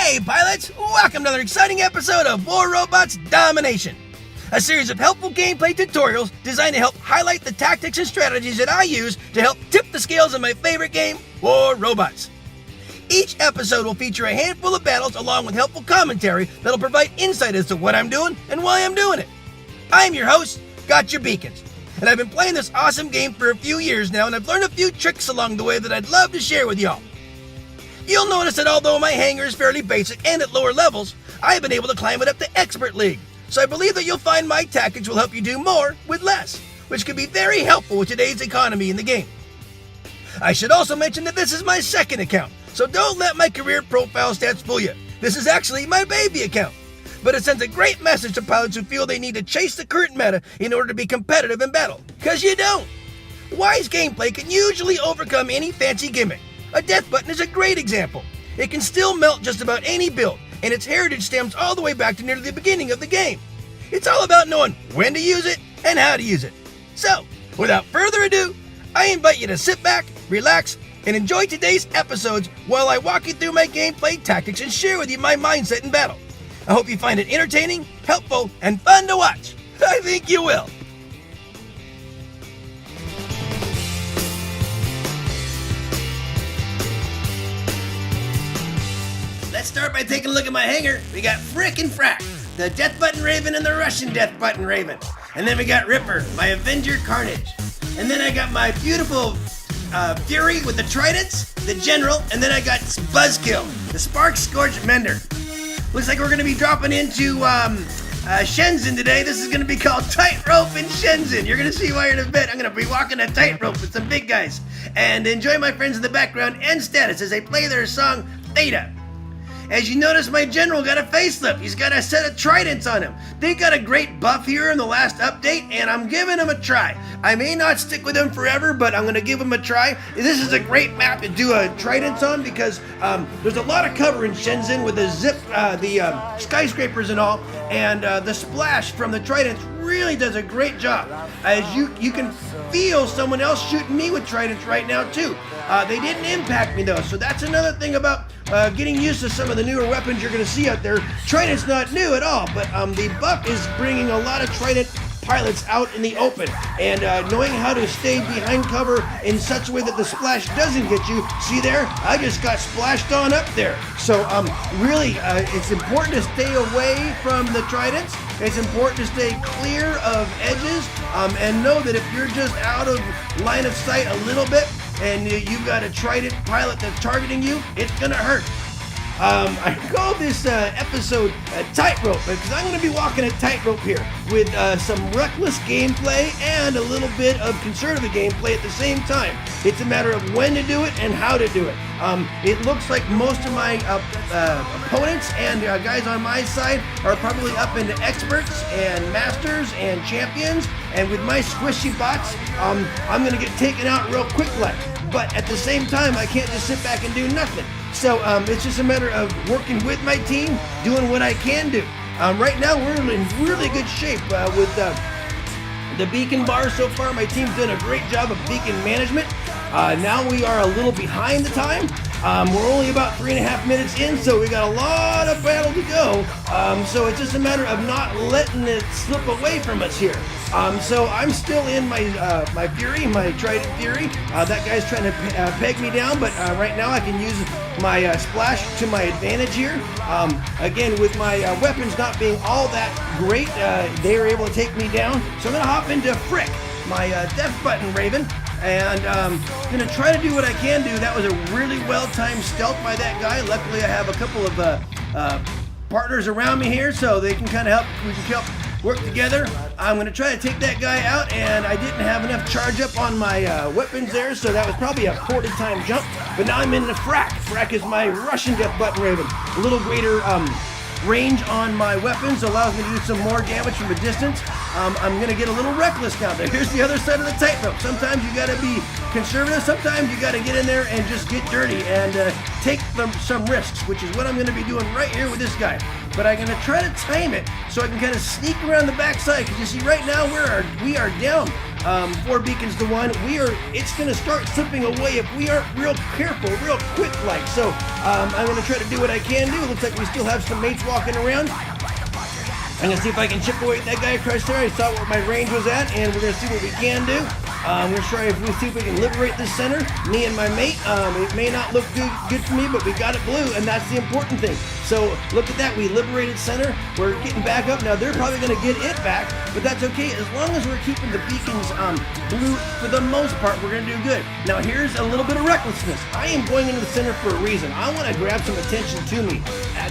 Hey pilots, welcome to another exciting episode of War Robots Domination, a series of helpful gameplay tutorials designed to help highlight the tactics and strategies that I use to help tip the scales in my favorite game, War Robots. Each episode will feature a handful of battles along with helpful commentary that'll provide insight as to what I'm doing and why I'm doing it. I'm your host, Gotchure Beacons, and I've been playing this awesome game for a few years now, and I've learned a few tricks along the way that I'd love to share with y'all. You'll notice that although my hangar is fairly basic and at lower levels, I've been able to climb it up to Expert League, so I believe that you'll find my tactics will help you do more with less, which can be very helpful with today's economy in the game. I should also mention that this is my second account, so don't let my career profile stats fool you. This is actually my baby account, but it sends a great message to pilots who feel they need to chase the current meta in order to be competitive in battle, because you don't. Wise gameplay can usually overcome any fancy gimmick. A death button is a great example. It can still melt just about any build, and its heritage stems all the way back to nearly the beginning of the game. It's all about knowing when to use it and how to use it. So, without further ado, I invite you to sit back, relax, and enjoy today's episodes while I walk you through my gameplay tactics and share with you my mindset in battle. I hope you find it entertaining, helpful, and fun to watch. I think you will. Let's start by taking a look at my hangar. We got Frick and Frack, the Death Button Raven and the Russian Death Button Raven. And then we got Ripper, my Avenger Carnage. And then I got my beautiful Fury with the Tridents, the General, and then I got Buzzkill, the Spark Scorch Mender. Looks like we're going to be dropping into Shenzhen today. This is going to be called Tightrope in Shenzhen. You're going to see why in a bit. I'm going to be walking a tightrope with some big guys. And enjoy my friends in the background and status as they play their song, Theta. As you notice, my general got a facelift. He's got a set of tridents on him. They got a great buff here in the last update, and I'm giving him a try. I may not stick with him forever, but I'm going to give him a try. This is a great map to do a tridents on because there's a lot of cover in Shenzhen with the skyscrapers and all, and the splash from the tridents really does a great job. As you can feel someone else shooting me with tridents right now too. They didn't impact me though, so that's another thing about getting used to some of the newer weapons you're going to see out there. Trident's not new at all, but the buff is bringing a lot of Trident pilots out in the open, and knowing how to stay behind cover in such a way that the splash doesn't get you. See there? I just got splashed on up there. So really, it's important to stay away from the Tridents. It's important to stay clear of edges, and know that if you're just out of line of sight a little bit, and you've got a Trident pilot that's targeting you, it's gonna hurt. I call this episode Tightrope because I'm going to be walking a tightrope here with some reckless gameplay and a little bit of conservative gameplay at the same time. It's a matter of when to do it and how to do it. It looks like most of my opponents and guys on my side are probably up into experts and masters and champions, and with my squishy bots, I'm going to get taken out real quick like. But at the same time, I can't just sit back and do nothing. So it's just a matter of working with my team, doing what I can do. Right now, we're in really good shape with the beacon bar so far. My team's done a great job of beacon management. Now we are a little behind the time. We're only about 3.5 minutes in, so we got a lot of battle to go. So it's just a matter of not letting it slip away from us here. So I'm still in my Fury, my Trident Fury. That guy's trying to peg me down, but right now I can use my splash to my advantage here. Again, with my weapons not being all that great, they were able to take me down. So I'm going to hop into Frick, my Death Button Raven. And gonna try to do what I can do. That was a really well-timed stealth by that guy. Luckily, I have a couple of partners around me here, so they can kind of help. We can help work together. I'm gonna try to take that guy out, and I didn't have enough charge up on my weapons there, so that was probably a 40-time jump. But now I'm in the Frack. Frack is my Russian Death Button Raven. A little greater range on my weapons allows me to do some more damage from a distance. I'm going to get a little reckless now. Here's the other side of the tightrope. Sometimes you got to be conservative. Sometimes you got to get in there and just get dirty and take some risks, which is what I'm going to be doing right here with this guy. But I'm going to try to time it so I can kind of sneak around the backside, because you see right now we are down. 4 beacons to 1. It's going to start slipping away if we aren't real careful, real quick like. So I'm going to try to do what I can do. Looks like we still have some mates walking around. I'm going to see if I can chip away at that guy across there. I saw where my range was at, and we're going to see what we can do. I'm going to try if we see if we can liberate this center, me and my mate. It may not look good for me, but we got it blue, and that's the important thing. So look at that, we liberated center. We're getting back up. Now they're probably going to get it back, but that's okay. As long as we're keeping the beacons blue for the most part, we're going to do good. Now here's a little bit of recklessness. I am going into the center for a reason. I want to grab some attention to me.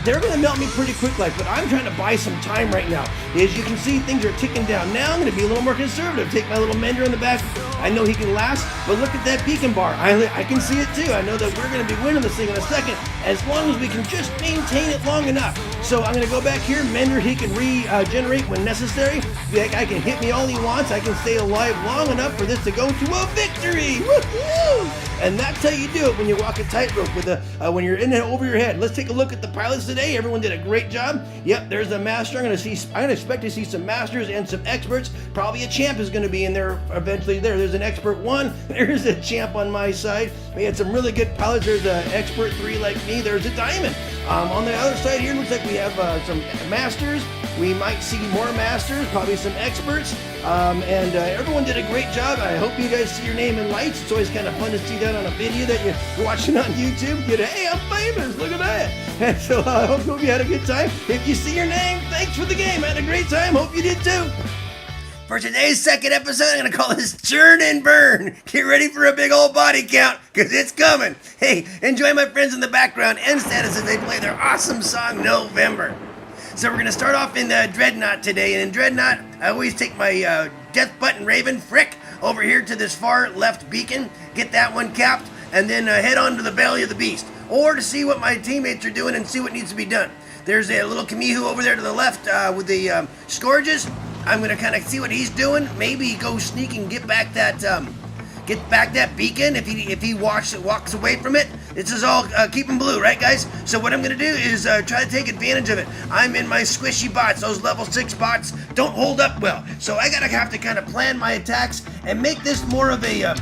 They're going to melt me pretty quick like, but I'm trying to buy some time right now. As you can see, things are ticking down. Now I'm going to be a little more conservative. Take my little mender in the back. I know he can last, but look at that beacon bar. I can see it too. I know that we're going to be winning this thing in a second, as long as we can just maintain it long enough. So I'm going to go back here. Mender, he can regenerate when necessary. That guy can hit me all he wants. I can stay alive long enough for this to go to a victory. Woo-hoo! And that's how you do it when you walk a tightrope with when you're in it over your head. Let's take a look at the pilots today. Everyone did a great job. Yep, there's a master. I'm going to expect to see some masters and some experts. Probably a champ is going to be in there eventually. There's an expert 1. There's a champ on my side. We had some really good pilots. There's an expert 3 like me. There's a diamond. On the other side here, looks like we have some masters. We might see more masters, probably some experts. And everyone did a great job. I hope you guys see your name in lights. It's always kind of fun to see that on a video that you're watching on YouTube. Hey, I'm famous. Look at that. And so I hope you had a good time. If you see your name, thanks for the game. I had a great time. Hope you did too. For today's second episode, I'm going to call this Churn and Burn. Get ready for a big old body count, because it's coming. Hey, enjoy my friends in the background and status as they play their awesome song, November. So we're going to start off in Dreadnaught today. And in Dreadnaught, I always take my Death Button Raven Frick over here to this far left beacon, get that one capped, and then head on to the belly of the beast. Or to see what my teammates are doing and see what needs to be done. There's a little Kamihu over there to the left with the Scourges. I'm going to kind of see what he's doing. Maybe go sneak and get back that beacon if he walks away from it. This is all keep him blue, right, guys? So what I'm going to do is try to take advantage of it. I'm in my squishy bots. Those level 6 bots don't hold up well. So I have to kind of plan my attacks and make this more of a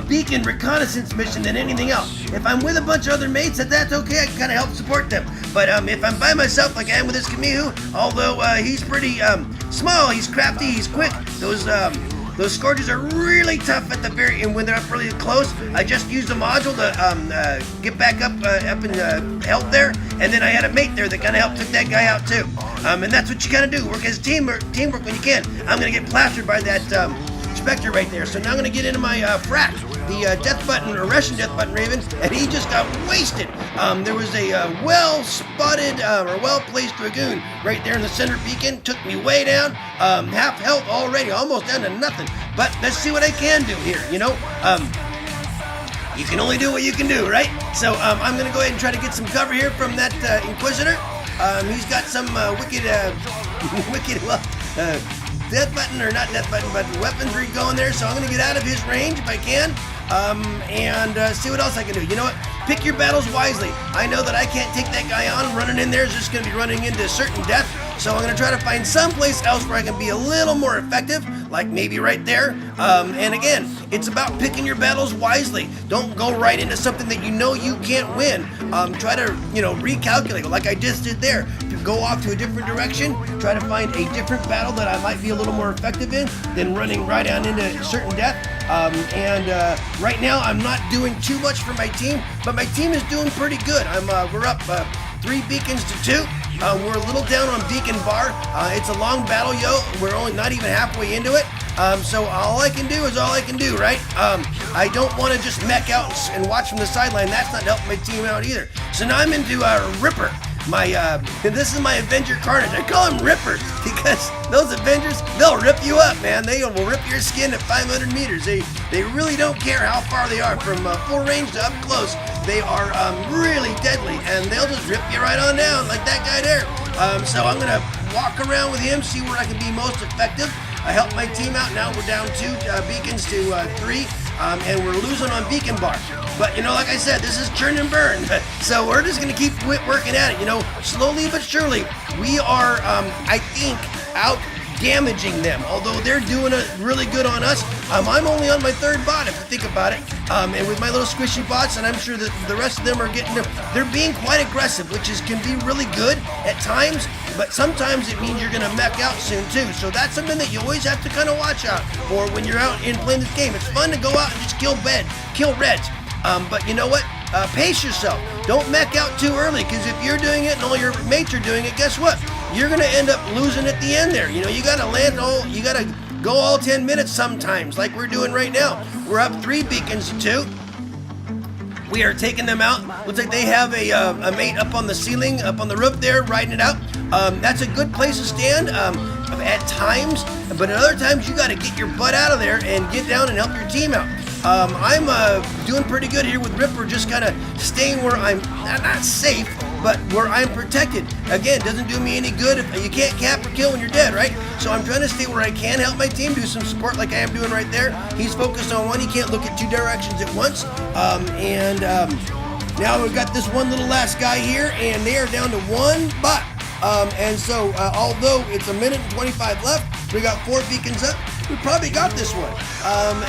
beacon reconnaissance mission than anything else. If I'm with a bunch of other mates, that's okay. I can kind of help support them. But if I'm by myself, like I am with this Kamihu, although he's pretty small, he's crafty, he's quick. Those Scourges are really tough at the very end when they're up really close. I just used a module to get back up in health there, and then I had a mate there that kind of helped took that guy out too. And that's what you kind of do. Work as teamwork when you can. I'm gonna get plastered by that Spectre right there. So now I'm gonna get into my frack, the Death Button or Russian Death Button Raven, and he just got wasted. There was a well-spotted or well-placed Dragoon right there in the center beacon. Took me way down, half health already, almost down to nothing. But let's see what I can do here. You can only do what you can do, right? So I'm gonna go ahead and try to get some cover here from that Inquisitor. He's got some Death Button, or not Death Button, but weaponry going there, so I'm going to get out of his range if I can, and see what else I can do. You know what? Pick your battles wisely. I know that I can't take that guy on. Running in there is just going to be running into certain death, so I'm going to try to find someplace else where I can be a little more effective, like maybe right there. And again, it's about picking your battles wisely. Don't go right into something that you know you can't win. Try to, recalculate, like I just did there. Go off to a different direction, try to find a different battle that I might be a little more effective in than running right on into certain death. Right now I'm not doing too much for my team, but my team is doing pretty good. We're up 3 beacons to 2. We're a little down on beacon bar. It's a long battle, We're only not even halfway into it. So all I can do is all I can do, right? I don't want to just mech out and watch from the sideline. That's not helping my team out either. So now I'm into Ripper. This is my Avenger Carnage. I call him Ripper because those Avengers, they'll rip you up, man. They will rip your skin at 500 meters. They really don't care how far they are. From full range to up close, they are really deadly, and they'll just rip you right on down like that guy there. So I'm going to walk around with him, see where I can be most effective. I helped my team out. Now we're down 2 beacons to 3, and we're losing on beacon bar. But, like I said, this is Churn and Burn. So we're just going to keep working at it, slowly but surely. We are, I think, damaging them. Although they're doing it really good on us, I'm only on my third bot if you think about it. And with my little squishy bots, and I'm sure that the rest of them are they're being quite aggressive, which can be really good at times, but sometimes it means you're going to mech out soon too. So that's something that you always have to kind of watch out for when you're out and playing this game. It's fun to go out and just kill reds. But you know what? Pace yourself. Don't mech out too early, because if you're doing it and all your mates are doing it, guess what? You're going to end up losing at the end there. You know, you got to you got to go all 10 minutes sometimes, like we're doing right now. We're up 3 beacons to 2. We are taking them out. Looks like they have a mate up on the ceiling, up on the roof there, riding it out. That's a good place to stand at times, but at other times you got to get your butt out of there and get down and help your team out. I'm doing pretty good here with Ripper, just kind of staying where I'm not safe, but where I'm protected. Again, doesn't do me any good if you can't cap or kill when you're dead, right? So I'm trying to stay where I can help my team, do some support like I am doing right there. He's focused on one. He can't look at 2 directions at once. Now we've got this one little last guy here, and they are down to 1 bot. Although it's 1 minute and 25 left, we got 4 beacons up. We probably got this one.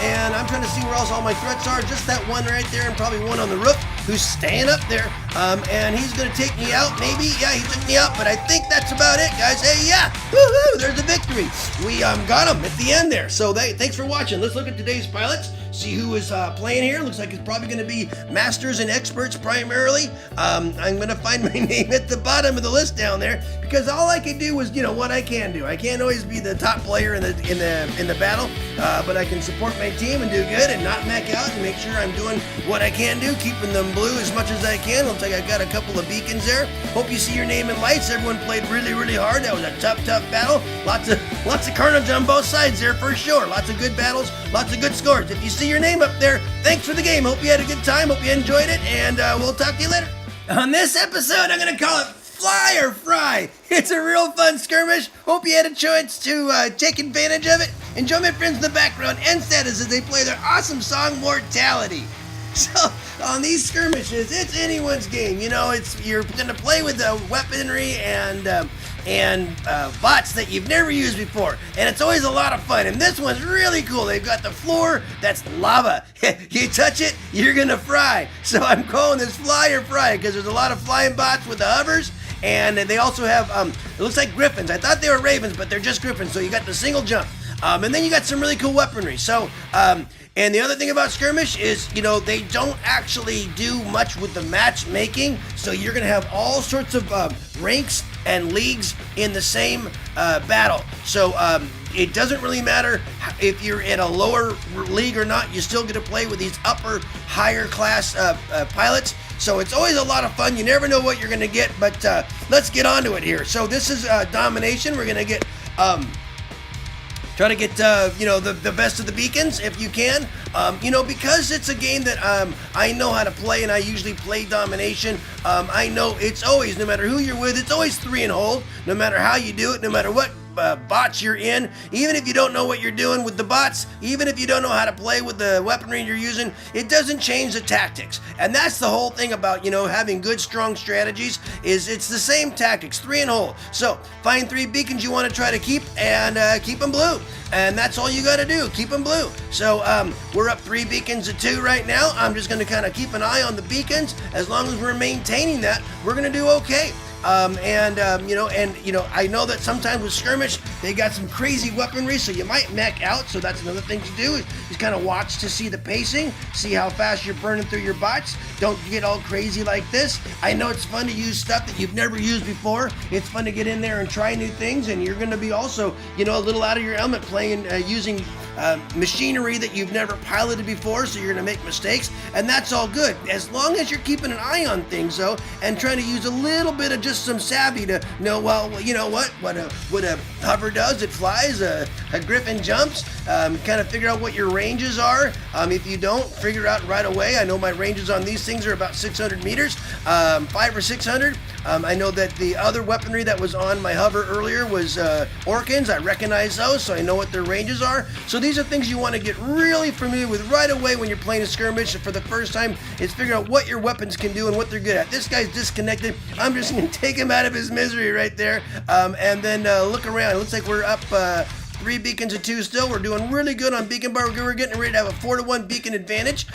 And I'm trying to see where else all my threats are. Just that one right there, and probably one on the roof who's staying up there. And he's going to take me out, maybe. Yeah, he took me out, but I think that's about it, guys. Hey, yeah, woohoo, there's a victory. We got him at the end there. So thanks for watching. Let's look at today's pilots. See who is playing here. Looks like it's probably going to be masters and experts primarily. I'm going to find my name at the bottom of the list down there, because all I can do is, what I can do. I can't always be the top player in the battle, but I can support my team and do good and not mech out and make sure I'm doing what I can do, keeping them blue as much as I can. Looks like I got a couple of beacons there. Hope you see your name in lights. Everyone played really, really hard. That was a tough battle. Lots of carnage on both sides there for sure. Lots of good battles, lots of good scores. If you see your name up there, thanks for the game. Hope you had a good time. Hope you enjoyed it, and we'll talk to you later. On this episode, I'm going to call it Fly or Fry. It's a real fun skirmish. Hope you had a chance to take advantage of it. Enjoy my friends in the background and status as they play their awesome song, Mortality. So, on these skirmishes, it's anyone's game. You're going to play with the weaponry and bots that you've never used before, and it's always a lot of fun. And this one's really cool. They've got the floor that's lava. You touch it, you're gonna fry. So I'm calling this Fly or Fry, because there's a lot of flying bots with the hovers, and they also have it looks like griffins. I thought they were ravens, but they're just griffins. So you got the single jump, and then you got some really cool weaponry. So and the other thing about Skirmish is, they don't actually do much with the matchmaking, so you're going to have all sorts of ranks and leagues in the same battle. So it doesn't really matter if you're in a lower league or not. You still get to play with these higher class pilots. So it's always a lot of fun. You never know what you're going to get, but let's get on to it here. So this is Domination. We're going to get... try to get, the best of the beacons if you can. Because it's a game that I know how to play, and I usually play Domination. I know it's always, no matter who you're with, it's always 3 and hold, no matter how you do it, no matter what bots you're in. Even if you don't know what you're doing with the bots, even if you don't know how to play with the weaponry you're using, it doesn't change the tactics. And that's the whole thing about, having good, strong strategies, is it's the same tactics, 3 and hold. So find 3 beacons you want to try to keep, and keep them blue. And that's all you got to do, keep them blue. So we're up 3 beacons to 2 right now. I'm just going to kind of keep an eye on the beacons. As long as we're maintaining that, we're going to do okay. I know that sometimes with Skirmish, they got some crazy weaponry, so you might mech out. So that's another thing to do, is just kind of watch to see the pacing, see how fast you're burning through your bots. Don't get all crazy like this. I know it's fun to use stuff that you've never used before. It's fun to get in there and try new things, and you're going to be also, a little out of your element playing, using machinery that you've never piloted before, so you're going to make mistakes, and that's all good. As long as you're keeping an eye on things, though, and trying to use a little bit of just some savvy to know, what a hover does, it flies, a griffin jumps, kind of figure out what your ranges are. If you don't, figure out right away. I know my ranges on these things are about 600 meters, 5 or 600. I know that the other weaponry that was on my hover earlier was Orkans. I recognize those, so I know what their ranges are. So these are things you want to get really familiar with right away when you're playing a skirmish for the first time, is figure out what your weapons can do and what they're good at. This guy's disconnected. I'm just going to take him out of his misery right there, and then look around. It looks like we're up 3 beacons to 2 still. We're doing really good on beacon bar. We're getting ready to have a 4-to-1 beacon advantage.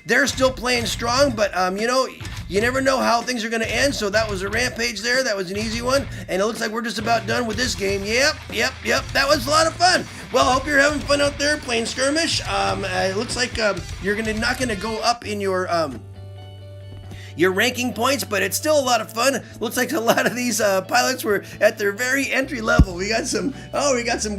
They're still playing strong, but you know, you never know how things are going to end. So that was a rampage there. That was an easy one, and it looks like we're just about done with this game. Yep. That was a lot of fun. Well, I hope you're having fun out there playing skirmish. It looks like you're not going to go up in your ranking points, but it's still a lot of fun. Looks like a lot of these pilots were at their very entry level. We got some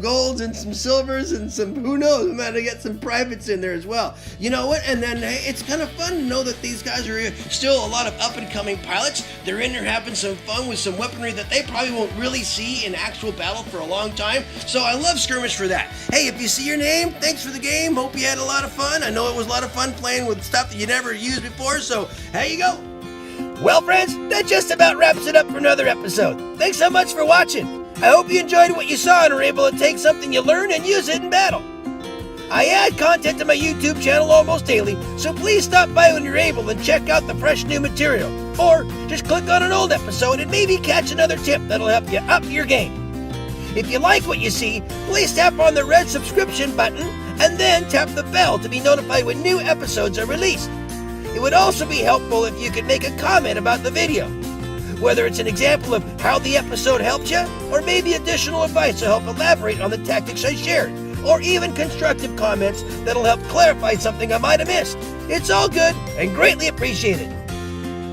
golds and some silvers and some, who knows, we might get some privates in there as well. You know what? And then hey, it's kind of fun to know that these guys are still a lot of up and coming pilots. They're in there having some fun with some weaponry that they probably won't really see in actual battle for a long time. So I love skirmish for that. Hey, if you see your name, thanks for the game. Hope you had a lot of fun. I know it was a lot of fun playing with stuff that you never used before, so there you go. Well, friends, that just about wraps it up for another episode. Thanks so much for watching. I hope you enjoyed what you saw and are able to take something you learned and use it in battle. I add content to my YouTube channel almost daily, so please stop by when you're able and check out the fresh new material. Or just click on an old episode and maybe catch another tip that'll help you up your game. If you like what you see, please tap on the red subscription button and then tap the bell to be notified when new episodes are released. It would also be helpful if you could make a comment about the video, whether it's an example of how the episode helped you, or maybe additional advice to help elaborate on the tactics I shared, or even constructive comments that'll help clarify something I might have missed. It's all good and greatly appreciated.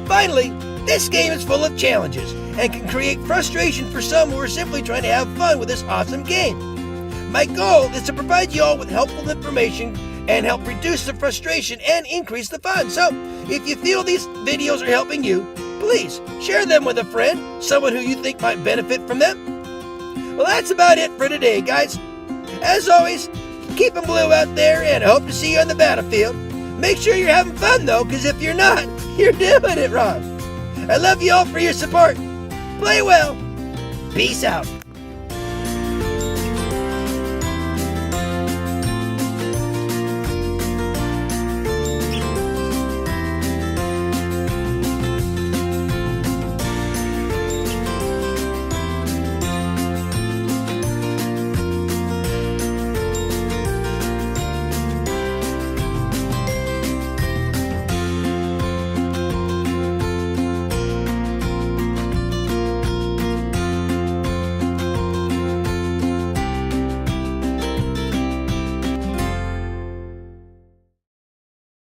Finally, this game is full of challenges and can create frustration for some who are simply trying to have fun with this awesome game. My goal is to provide you all with helpful information and help reduce the frustration and increase the fun. So, if you feel these videos are helping you, please share them with a friend, someone who you think might benefit from them. Well, that's about it for today, guys. As always, keep them blue out there, and I hope to see you on the battlefield. Make sure you're having fun, though, because if you're not, you're doing it wrong. I love you all for your support. Play well. Peace out.